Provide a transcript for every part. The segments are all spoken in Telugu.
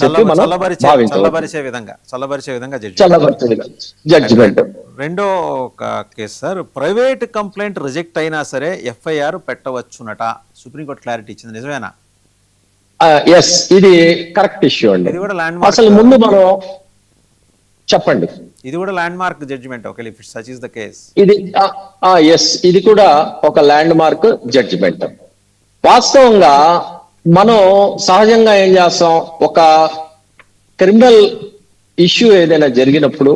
చెప్పి మనం చల్లబరిచే విధంగా జడ్జిమెంట్. రెండో case sir, private complaint reject అయినా సరే ఎఫ్ఐఆర్ పెట్టవచ్చునట, సుప్రీంకోర్టు క్లారిటీ ఇచ్చింది, నిజమేనా? ఎస్, ఇది కరెక్ట్ ఇష్యూ అండి. ఇది కూడా ల్యాండ్ మార్క్. అసలు ముందు మనం చెప్పండి. ఇది కూడా landmark judgement. Okay, if such is the case. ఇది కూడా ఒక ల్యాండ్ మార్క్ జడ్జిమెంట్. వాస్తవంగా మనం సహజంగా ఏం చేస్తాం, ఒక క్రిమినల్ ఇష్యూ ఏదైనా జరిగినప్పుడు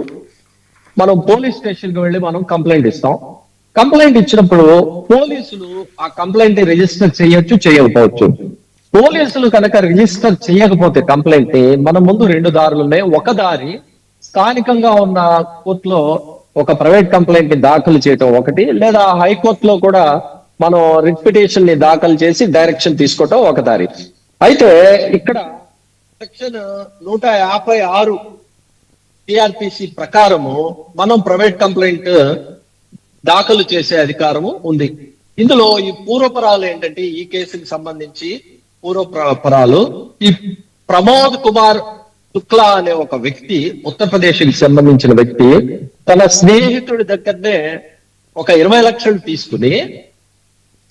మనం పోలీస్ స్టేషన్కి వెళ్ళి మనం కంప్లైంట్ ఇస్తాం. కంప్లైంట్ ఇచ్చినప్పుడు పోలీసులు ఆ కంప్లైంట్ రిజిస్టర్ చేయొచ్చు, చేయకపోవచ్చు. పోలీసులు కనుక రిజిస్టర్ చేయకపోతే కంప్లైంట్ ని మన ముందు రెండు దారులు ఉన్నాయి. ఒక దారి స్థానికంగా ఉన్న కోర్టులో ఒక ప్రైవేట్ కంప్లైంట్ ని దాఖలు చేయటం ఒకటి, లేదా హైకోర్టులో కూడా మనం రిట్ పిటిషన్ ని దాఖలు చేసి డైరెక్షన్ తీసుకోవటం ఒక దారి. అయితే ఇక్కడ సెక్షన్ 156 టిఆర్పిసి ప్రకారము మనం ప్రైవేట్ కంప్లైంట్ దాఖలు చేసే అధికారము ఉంది. ఇందులో ఈ పూర్వపరాలు ఏంటంటే, ఈ కేసుకి సంబంధించి పూర్వపరాలు, ఈ ప్రమోద్ కుమార్ శుక్లా అనే ఒక వ్యక్తి, ఉత్తరప్రదేశ్ కి సంబంధించిన వ్యక్తి, తన స్నేహితుడి దగ్గరనే ఒక 20 లక్షలు తీసుకుని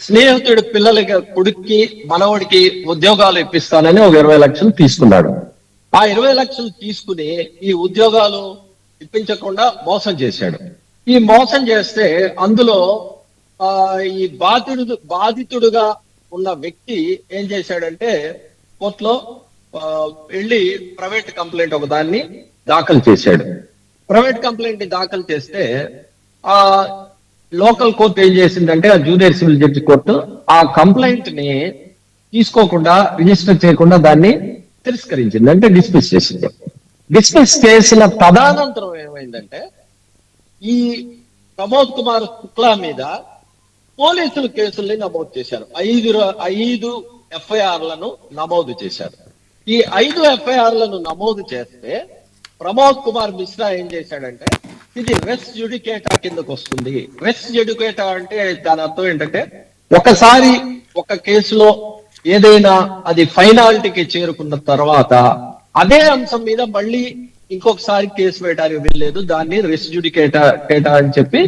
స్నేహితుడి పిల్లలకి, కొడుక్కి, మనవడికి ఉద్యోగాలు ఇప్పిస్తానని ఒక 20 లక్షలు తీసుకున్నాడు. ఆ 20 లక్షలు తీసుకుని ఈ ఉద్యోగాలు ఇప్పించకుండా మోసం చేశాడు. ఈ మోసం చేస్తే అందులో ఈ బాధితుడుగా ఉన్న వ్యక్తి ఏం చేశాడంటే, కోర్టులో వెళ్ళి ప్రైవేట్ కంప్లైంట్ ఒక దాన్ని దాఖలు చేశాడు. ప్రైవేట్ కంప్లైంట్ ని దాఖలు చేస్తే ఆ లోకల్ కోర్టు ఏం చేసిందంటే, ఆ జూనియర్ సివిల్ జడ్జి కోర్టు ఆ కంప్లైంట్ ని తీసుకోకుండా, రిజిస్టర్ చేయకుండా దాన్ని తిరస్కరించింది, అంటే డిస్మిస్ చేసింది. డిస్మిస్ చేసిన తదనంతరం ఏమైందంటే, ఈ ప్రమోద్ కుమార్ శుక్లా మీద పోలీసులు కేసుల్ని నమోదు చేశారు. 5 ఎఫ్ఐఆర్లను నమోదు చేశారు. ఈ 5 ఎఫ్ఐఆర్లను నమోదు చేస్తే ప్రమోద్ కుమార్ మిశ్రా ఏం చేశాడంటే, ఇది రెస్ జ్యుడికేటా కిందకు వస్తుంది. రెస్ జ్యుడికేటా అంటే దాని అర్థం ఏంటంటే, ఒకసారి ఒక కేసులో ఏదైనా అది ఫైనాలిటీకి చేరుకున్న తర్వాత అదే అంశం మీద మళ్ళీ ఇంకొకసారి కేసు వేయడానికి వెళ్ళలేదు, దాన్ని రెస్ జ్యుడికేటా అని చెప్పి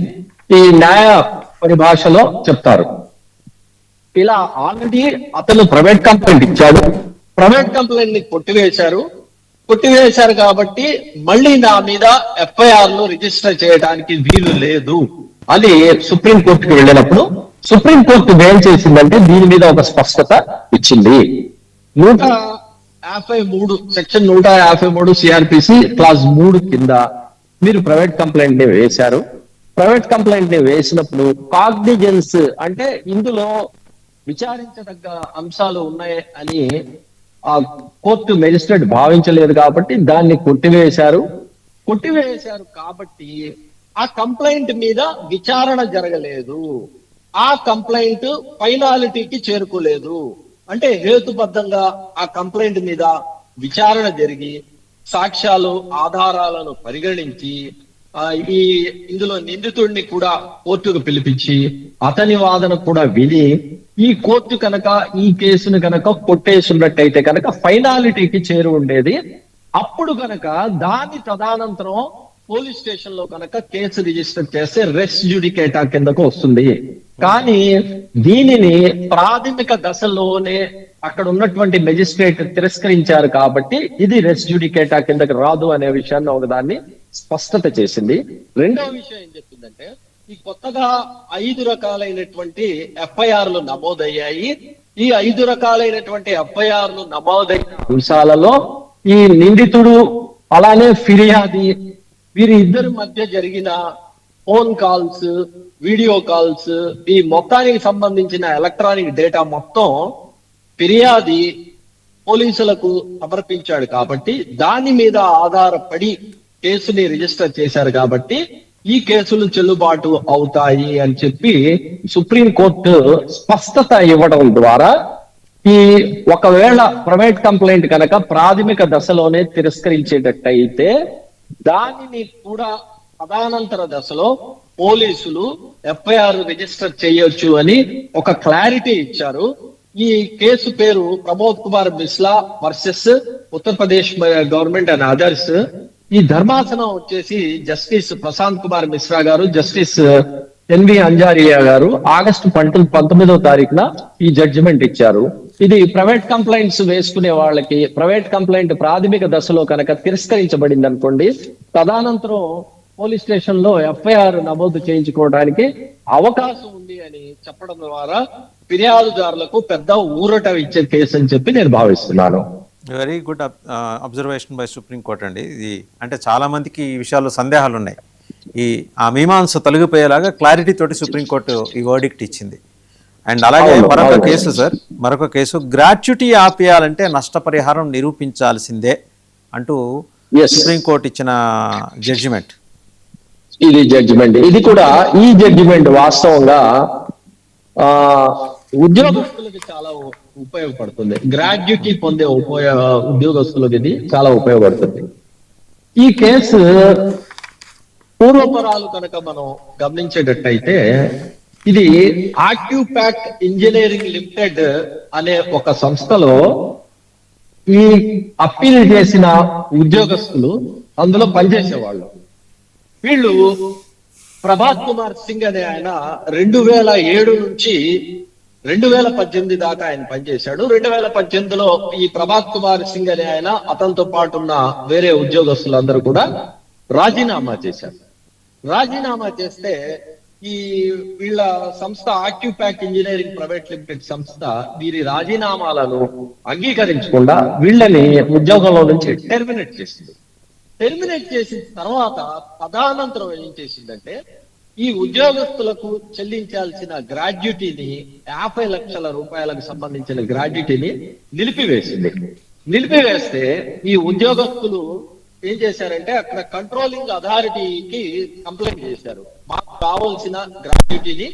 ఈ న్యాయ పరిభాషలో చెప్తారు. ఇలా ఆల్రెడీ అతను ప్రైవేట్ కంప్లైంట్ ఇచ్చాడు, ప్రైవేట్ కంప్లైంట్ ని కొట్టివేశారు కాబట్టి మళ్ళీ నా మీద ఎఫ్ఐఆర్లు రిజిస్టర్ చేయడానికి వీలు లేదు అని సుప్రీంకోర్టుకి వెళ్ళినప్పుడు సుప్రీంకోర్టు ఏం చేసిందంటే, దీని మీద ఒక స్పష్టత ఇచ్చింది. 153 సెక్షన్ 153 సిఆర్పిసి క్లాస్ 3 కింద మీరు ప్రైవేట్ కంప్లైంట్ ని వేశారు. ప్రైవేట్ కంప్లైంట్ ని వేసినప్పుడు కాగ్నిజెన్స్ అంటే ఇందులో విచారించదగ్గ అంశాలు ఉన్నాయి అని ఆ కోర్టు మెజిస్ట్రేట్ భావించలేదు కాబట్టి దాన్ని కొట్టివేశారు కాబట్టి ఆ కంప్లైంట్ మీద విచారణ జరగలేదు, ఆ కంప్లైంట్ ఫైనాలిటీకి చేరుకోలేదు. అంటే హేతుబద్ధంగా ఆ కంప్లైంట్ మీద విచారణ జరిగి సాక్ష్యాలు, ఆధారాలను పరిగణించి ఇందులో నిందితుడిని కూడా కోర్టుకు పిలిపించి అతని వాదన కూడా విని ఈ కోర్టు కనుక ఈ కేసును కనుక కొట్టేసినట్టయితే కనుక ఫైనాలిటీకి చేరు ఉండేది. అప్పుడు కనుక దాని తదనంతరం పోలీస్ స్టేషన్ లో కనుక కేసు రిజిస్టర్ చేస్తే రెస్ జ్యుడికేటా కిందకు వస్తుంది. కానీ దీనిని ప్రాథమిక దశలోనే అక్కడ ఉన్నటువంటి మెజిస్ట్రేట్ తిరస్కరించారు కాబట్టి ఇది రెస్ జ్యుడికేటా కిందకి రాదు అనే విషయాన్ని ఒకదాన్ని స్పష్టత చేసింది. రెండవ విషయం ఏం చెప్తుందంటే, ఈ కొత్తగా 5 రకాలైనటువంటి ఎఫ్ఐఆర్లు నమోదయ్యాయి. ఈ 5 రకాలైనటువంటి ఎఫ్ఐఆర్లు నమోదైన అంశాలలో ఈ నిందితుడు అలానే ఫిర్యాది వీరి ఇద్దరి మధ్య జరిగిన ఫోన్ కాల్స్, వీడియో కాల్స్, ఈ మొత్తానికి సంబంధించిన ఎలక్ట్రానిక్ డేటా మొత్తం ఫిర్యాది పోలీసులకు సమర్పించాడు కాబట్టి దాని మీద ఆధారపడి కేసుని రిజిస్టర్ చేశారు కాబట్టి ఈ కేసులు చెల్లుబాటు అవుతాయి అని చెప్పి సుప్రీంకోర్టు స్పష్టత ఇవ్వడం ద్వారా ఈ ఒకవేళ ప్రైవేట్ కంప్లైంట్ కనుక ప్రాథమిక దశలోనే తిరస్కరించేటట్టయితే దానిని కూడా తదనంతర దశలో పోలీసులు ఎఫ్ఐఆర్ రిజిస్టర్ చేయొచ్చు అని ఒక క్లారిటీ ఇచ్చారు. ఈ కేసు పేరు Pramod Kumar Mishra versus Uttar Pradesh government and others. ఈ ధర్మాసనం వచ్చేసి జస్టిస్ ప్రశాంత్ కుమార్ మిశ్రా గారు, జస్టిస్ ఎన్వి అంజారియా గారు ఆగస్టు 19వ తారీఖున ఈ జడ్జిమెంట్ ఇచ్చారు. ఇది ప్రైవేట్ కంప్లైంట్స్ వేసుకునే వాళ్ళకి ప్రైవేట్ కంప్లైంట్ ప్రాథమిక దశలో కనుక తిరస్కరించబడింది అనుకోండి, తదనంతరం పోలీస్ స్టేషన్ లో ఎఫ్ఐఆర్ నమోదు చేయించుకోవడానికి అవకాశం ఉంది అని చెప్పడం ద్వారా ఫిర్యాదుదారులకు పెద్ద ఊరట ఇచ్చే కేసు అని చెప్పి నేను భావిస్తున్నాను. Very good observation by supreme court అండి. ఇది అంటే చాలా మందికి ఈ విషయాల్లో సందేహాలు ఉన్నాయి. ఆ మీమాంస తొలగిపోయేలాగా క్లారిటీ తోటి సుప్రీంకోర్టు ఈ వర్డిక్ట్ ఇచ్చింది. అండ్ అలాగే మరొక కేసు గ్రాట్యుటీ ఆపేయాలంటే నష్టపరిహారం నిరూపించాల్సిందే అంటూ సుప్రీంకోర్టు ఇచ్చిన జడ్జిమెంట్. ఇది కూడా ఈ జడ్జిమెంట్ వాస్తవంగా ఉద్యోగస్తులకి చాలా ఉపయోగపడుతుంది. గ్రాడ్యుటీ పొందే ఉద్యోగస్తులకి ఇది చాలా ఉపయోగపడుతుంది. ఈ కేసు పూర్వపరాలు కనుక మనం గమనించేటట్టయితే ఇది యాక్టివ్ ప్యాక్ ఇంజనీరింగ్ లిమిటెడ్ అనే ఒక సంస్థలో ఈ అప్పీల్ చేసిన ఉద్యోగస్తులు అందులో పనిచేసేవాళ్ళు. వీళ్ళు ప్రభాత్ కుమార్ సింగ్ అనే ఆయన 2007 నుంచి 2018 దాకా ఆయన పనిచేశాడు. 2018లో ఈ ప్రభాత్ కుమార్ సింగ్ అనే ఆయన అతనితో పాటు ఉన్న వేరే ఉద్యోగస్తులందరూ కూడా రాజీనామా చేశారు. రాజీనామా చేస్తే ఈ వీళ్ళ సంస్థ active pack engineering private limited సంస్థ వీరి రాజీనామాలను అంగీకరించకుండా వీళ్ళని ఉద్యోగంలో నుంచి టెర్మినేట్ చేసింది. టెర్మినేట్ చేసిన తర్వాత తదనంతరం ఏం చేసిందంటే ఈ ఉద్యోగస్తులకు చెల్లించాల్సిన గ్రాడ్యుటీని 50 లక్షల రూపాయలకు సంబంధించిన గ్రాడ్యుటీని నిలిపివేసింది. నిలిపివేస్తే ఈ ఉద్యోగస్తులు ఏం చేశారంటే అక్కడ కంట్రోలింగ్ అథారిటీకి కంప్లైంట్ చేశారు. మాకు కావాల్సిన గ్రాడ్యుటీని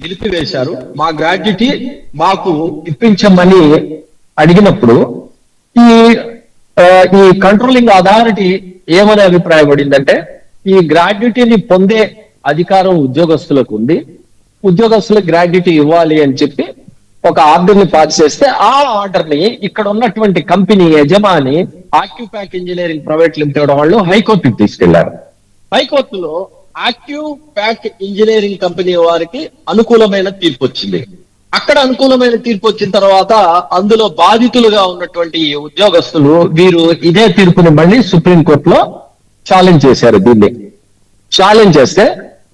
నిలిపివేశారు, మా గ్రాడ్యుటీ మాకు ఇప్పించమని అడిగినప్పుడు ఈ కంట్రోలింగ్ అథారిటీ ఏమని అభిప్రాయపడిందంటే ఈ గ్రాడ్యుటీని పొందే అధికారం ఉద్యోగస్తులకు ఉంది, ఉద్యోగస్తులకు గ్రాడ్యుటీ ఇవ్వాలి అని చెప్పి ఒక ఆర్డర్ ని పాస్ చేస్తే ఆ ఆర్డర్ ని ఇక్కడ ఉన్నటువంటి కంపెనీ యజమాని active pack engineering private limited వాళ్ళు హైకోర్టుకి తీసుకెళ్లారు. హైకోర్టులో యాక్టివ్ ప్యాక్ ఇంజనీరింగ్ కంపెనీ వారికి అనుకూలమైన తీర్పు వచ్చింది. అక్కడ అనుకూలమైన తీర్పు వచ్చిన తర్వాత అందులో బాధితులుగా ఉన్నటువంటి ఉద్యోగస్తులు వీరు ఇదే తీర్పుని మళ్ళీ సుప్రీంకోర్టులో ఛాలెంజ్ చేశారు. దీన్ని ఛాలెంజ్ చేస్తే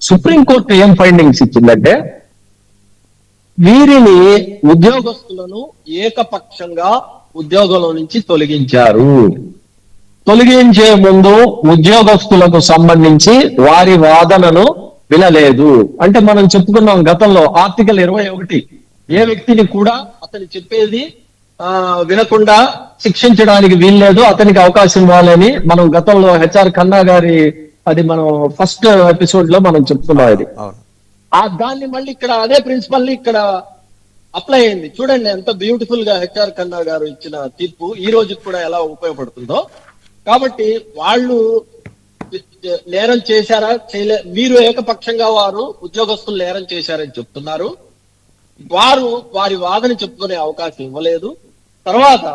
సుప్రీంకోర్టు ఏం ఫైండింగ్స్ ఇచ్చిందంటే వీరిని ఉద్యోగస్తులను ఏకపక్షంగా ఉద్యోగంలో నుంచి తొలగించారు. తొలగించే ముందు ఉద్యోగస్తులకు సంబంధించి వారి వాదనను వినలేదు. అంటే మనం చెప్పుకున్నాం గతంలో ఆర్టికల్ 21 ఏ వ్యక్తిని కూడా అతను చెప్పేది వినకుండా శిక్షించడానికి వీల్లేదు, అతనికి అవకాశం ఇవ్వాలని మనం గతంలో హెచ్ఆర్ ఖన్నా గారి అది మనం ఫస్ట్ ఎపిసోడ్ లో మనం చెప్పుకున్నాం. అది దాన్ని మళ్ళీ ఇక్కడ అదే ప్రిన్సిపల్ ని ఇక్కడ అప్లై అయింది. చూడండి ఎంత బ్యూటిఫుల్ గా హెచ్ఆర్ ఖన్నా గారు ఇచ్చిన తీర్పు ఈ రోజు కూడా ఎలా ఉపయోగపడుతుందో. కాబట్టి వాళ్ళు నేరం చేశారా చేయలే, మీరు ఏకపక్షంగా వారు ఉద్యోగస్తులు నేరం చేశారని చెప్తున్నారు, వారు వారి వాదన చెప్పుకునే అవకాశం ఇవ్వలేదు. తర్వాత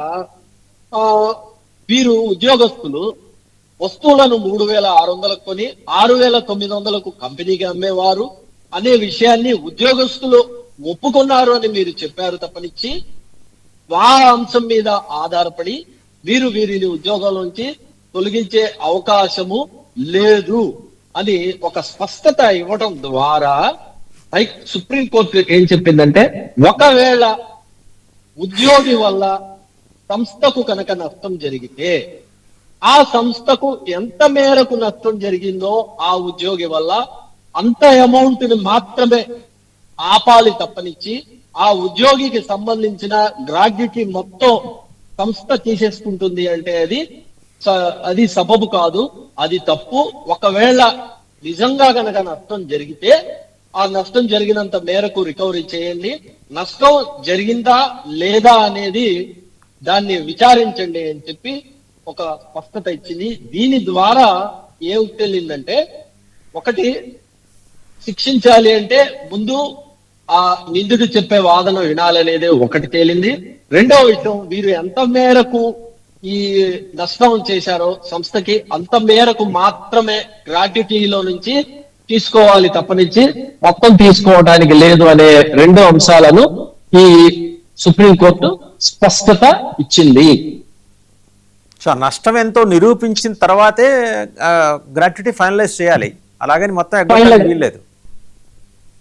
వీరు ఉద్యోగస్తులు వస్తువులను 3600 కొని 6900 కంపెనీకి అమ్మేవారు అనే విషయాన్ని ఉద్యోగస్తులు ఒప్పుకున్నారు అని మీరు చెప్పారు తప్పనిచ్చి ఆ అంశం మీద ఆధారపడి వీరిని ఉద్యోగంలోంచి తొలగించే అవకాశము లేదు అని ఒక స్పష్టత ఇవ్వడం ద్వారా సుప్రీంకోర్టు ఏం చెప్పిందంటే ఒకవేళ ఉద్యోగి వల్ల సంస్థకు కనుక నష్టం జరిగితే ఆ సంస్థకు ఎంత మేరకు నష్టం జరిగిందో ఆ ఉద్యోగి వల్ల అంత అమౌంట్ ని మాత్రమే ఆపాలి తప్పనిచ్చి ఆ ఉద్యోగికి సంబంధించిన గ్రాడ్యుటీ మొత్తం సంస్థ తీసేసుకుంటుంది అంటే అది సబబు కాదు, అది తప్పు. ఒకవేళ నిజంగా కనుక నష్టం జరిగితే ఆ నష్టం జరిగినంత మేరకు రికవరీ చేయండి, నష్టం జరిగిందా లేదా అనేది దాన్ని విచారించండి అని చెప్పి ఒక స్పష్టత ఇచ్చింది. దీని ద్వారా ఏం తెలియదంటే ఒకటి శిక్షించాలి అంటే ముందు ఆ నిందితుడు చెప్పే వాదన వినాలనేది ఒకటి తేలింది. రెండవ విషయం, వీరు ఎంత మేరకు ఈ నష్టం చేశారో సంస్థకి అంత మేరకు మాత్రమే గ్రాట్యుటీలో నుంచి తీసుకోవాలి తప్పనించి మొత్తం తీసుకోవడానికి లేదు అనే రెండు అంశాలను ఈ సుప్రీంకోర్టు స్పష్టత ఇచ్చింది. సో ఆ నష్టం ఎంతో నిరూపించిన తర్వాతే గ్రాట్యుటీ ఫైనలైజ్ చేయాలి, అలాగని మొత్తం ఎగ్గొట్టడానికి వీల్లేదు.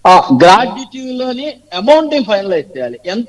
ఆ గ్రాట్యుటీలోని అమౌంట్ ని ఫైనలైజ్ చేయాలి. ఎంత